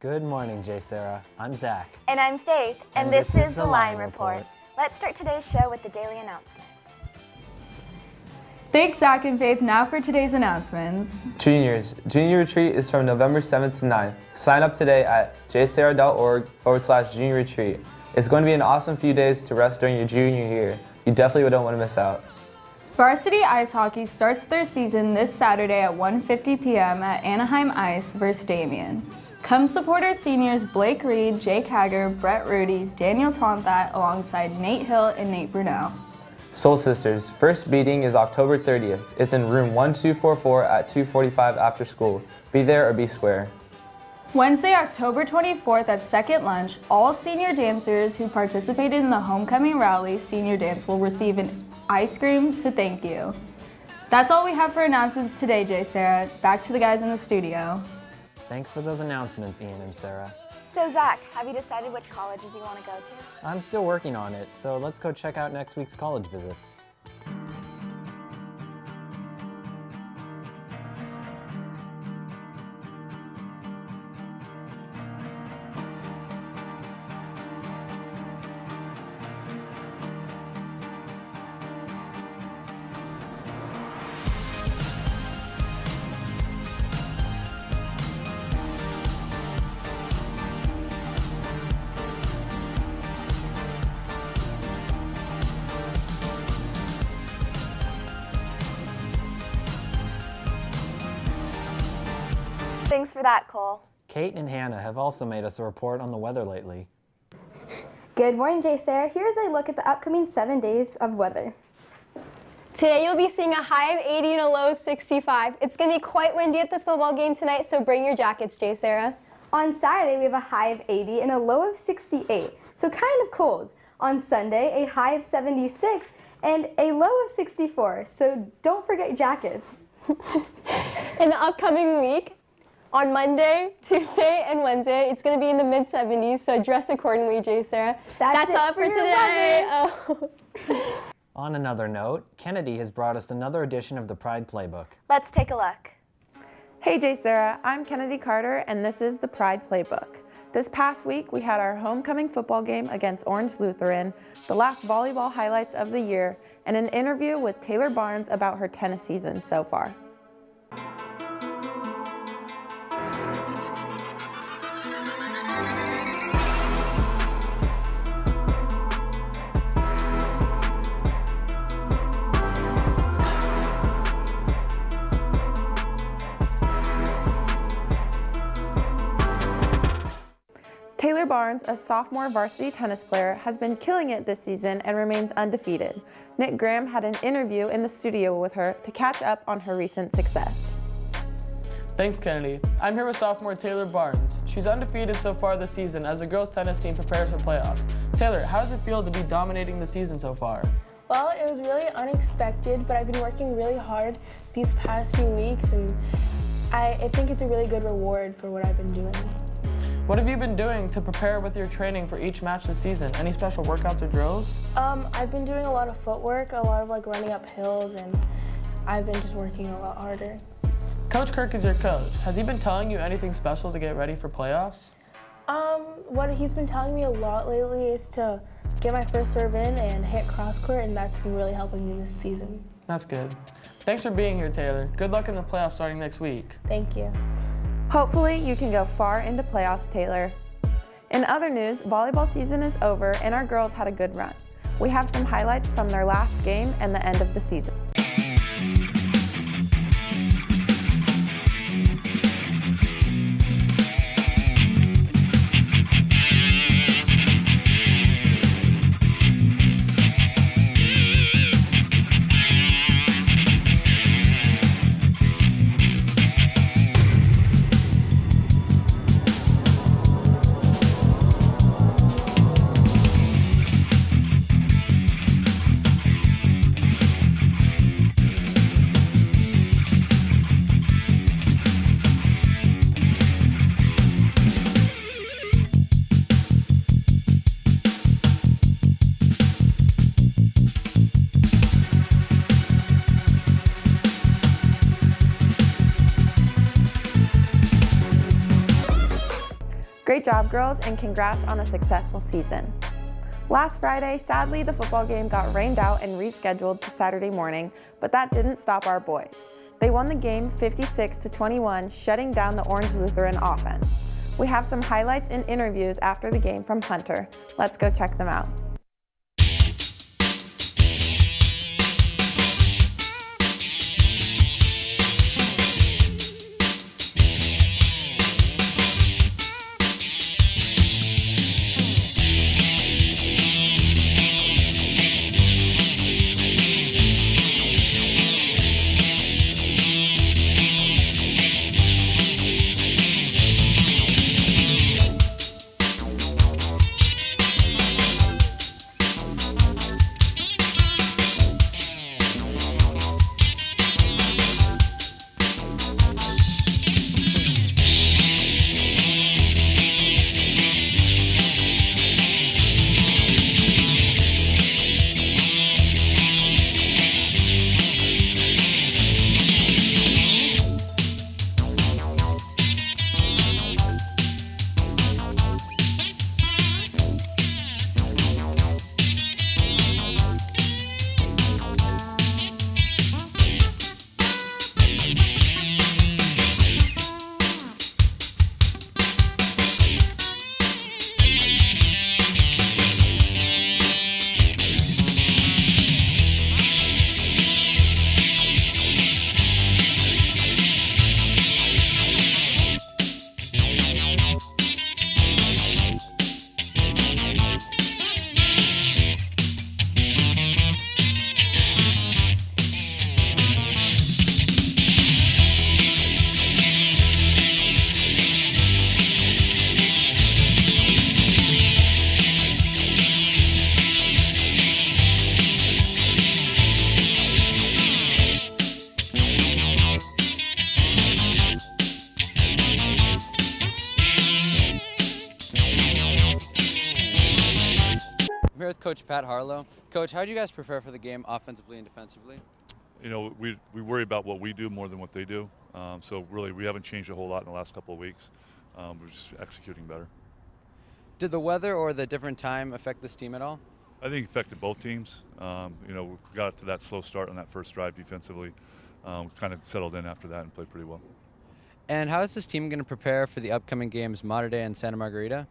Good morning, JSerra. I'm Zach. And I'm Faith, and this is the Line Report. Let's start today's show with the daily announcements. Thanks, Zach and Faith. Now for today's announcements. Juniors, Junior Retreat is from November 7th to 9th. Sign up today at jserra.org/junior retreat. It's going to be an awesome few days to rest during your junior year. You definitely don't want to miss out. Varsity Ice Hockey starts their season this Saturday at 1:50 p.m. at Anaheim Ice vs. Damien. Come support our seniors Blake Reed, Jake Hager, Brett Rudy, Daniel Tonthat, alongside Nate Hill and Nate Brunel. Soul Sisters, first meeting is October 30th. It's in room 1244 at 2:45 after school. Be there or be square. Wednesday, October 24th at Second Lunch, all senior dancers who participated in the Homecoming Rally senior dance will receive an ice cream to thank you. That's all we have for announcements today, JSerra. Back to the guys in the studio. Thanks for those announcements, Ian and Sarah. So Zach, have you decided which colleges you want to go to? I'm still working on it, so let's go check out next week's college visits. Thanks for that, Cole. Kate and Hannah have also made us a report on the weather lately. Good morning, JSerra. Here's a look at the upcoming 7 days of weather. Today you'll be seeing a high of 80 and a low of 65. It's going to be quite windy at the football game tonight, so bring your jackets, JSerra. On Saturday, we have a high of 80 and a low of 68, so kind of cold. On Sunday, a high of 76 and a low of 64, so don't forget jackets. In the upcoming week, on Monday, Tuesday, and Wednesday, it's going to be in the mid-70s, so dress accordingly, JSerra. That's all for today. Oh. On another note, Kennedy has brought us another edition of the Pride Playbook. Let's take a look. Hey JSerra, I'm Kennedy Carter and this is the Pride Playbook. This past week we had our homecoming football game against Orange Lutheran, the last volleyball highlights of the year, and an interview with Taylor Barnes about her tennis season so far. Taylor Barnes, a sophomore varsity tennis player, has been killing it this season and remains undefeated. Nick Graham had an interview in the studio with her to catch up on her recent success. Thanks, Kennedy. I'm here with sophomore Taylor Barnes. She's undefeated so far this season as the girls' tennis team prepares for playoffs. Taylor, how does it feel to be dominating the season so far? Well, it was really unexpected, but I've been working really hard these past few weeks, and I think it's a really good reward for what I've been doing. What have you been doing to prepare with your training for each match this season? Any special workouts or drills? I've been doing a lot of footwork, a lot of running up hills, and I've been just working a lot harder. Coach Kirk is your coach. Has he been telling you anything special to get ready for playoffs? What he's been telling me a lot lately is to get my first serve in and hit cross court, and that's been really helping me this season. That's good. Thanks for being here, Taylor. Good luck in the playoffs starting next week. Thank you. Hopefully you can go far into playoffs, Taylor. In other news, volleyball season is over and our girls had a good run. We have some highlights from their last game and the end of the season. Great job, girls, and congrats on a successful season. Last Friday, sadly, the football game got rained out and rescheduled to Saturday morning, but that didn't stop our boys. They won the game 56-21, shutting down the Orange Lutheran offense. We have some highlights and interviews after the game from Hunter. Let's go check them out. Here with Coach Pat Harlow. Coach, how do you guys prepare for the game offensively and defensively? You know, we worry about what we do more than what they do. So really, we haven't changed a whole lot in the last couple of weeks. We're just executing better. Did the weather or the different time affect this team at all? I think it affected both teams. You know, we got to that slow start on that first drive defensively. Kind of settled in after that and played pretty well. And how is this team going to prepare for the upcoming games, Mater Dei and Santa Margarita?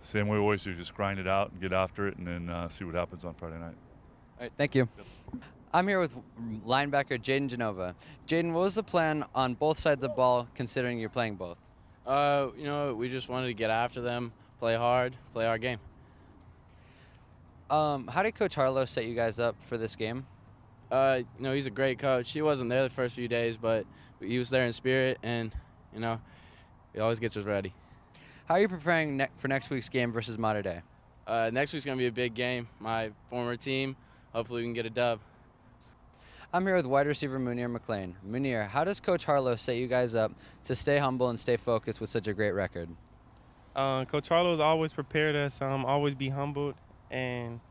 Same way we always do, just grind it out and get after it and then see what happens on Friday night. All right, thank you. Yep. I'm here with linebacker Jaden Genova. Jaden, what was the plan on both sides of the ball considering you're playing both? You know, we just wanted to get after them, play hard, play our game. How did Coach Harlow set you guys up for this game? You know, he's a great coach. He wasn't there the first few days, but he was there in spirit, and, you know, he always gets us ready. How are you preparing for next week's game versus Mater Dei? Next week's going to be a big game. My former team, hopefully we can get a dub. I'm here with wide receiver Munir McLean. Munir, how does Coach Harlow set you guys up to stay humble and stay focused with such a great record? Coach Harlow's always prepared us, always be humbled, and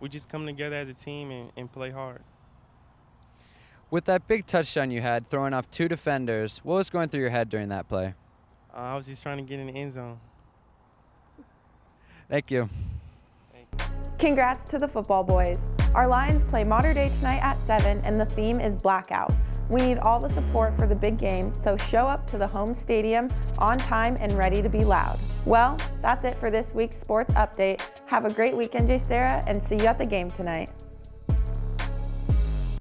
we just come together as a team and play hard. With that big touchdown you had, throwing off 2 defenders, what was going through your head during that play? I was just trying to get in the end zone. Thank you. Congrats to the football boys. Our Lions play Mater Dei tonight at 7, and the theme is blackout. We need all the support for the big game, so show up to the home stadium on time and ready to be loud. Well, that's it for this week's sports update. Have a great weekend, JSerra, and see you at the game tonight.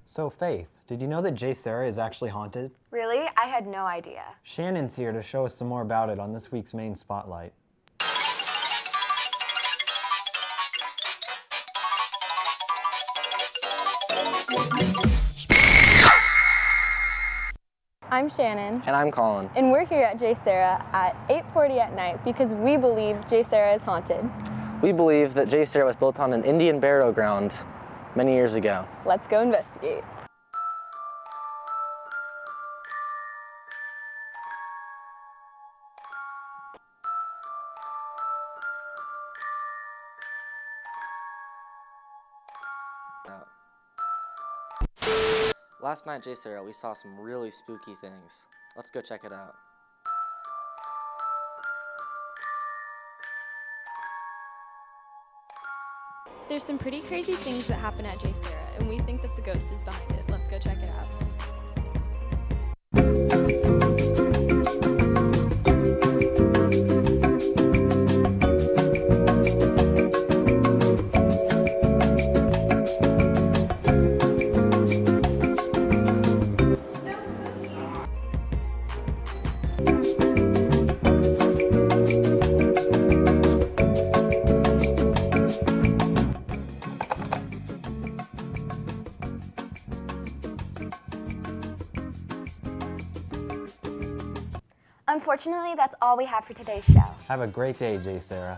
So Faith, did you know that JSerra is actually haunted? Really? I had no idea. Shannon's here to show us some more about it on this week's main spotlight. I'm Shannon. And I'm Colin. And we're here at JSerra at 8:40 at night because we believe JSerra is haunted. We believe that JSerra was built on an Indian burial ground many years ago. Let's go investigate. Last night, JSerra, we saw some really spooky things. Let's go check it out. There's some pretty crazy things that happen at JSerra, and we think that the ghost is behind it. Let's go check it out. Unfortunately, that's all we have for today's show. Have a great day, JSerra.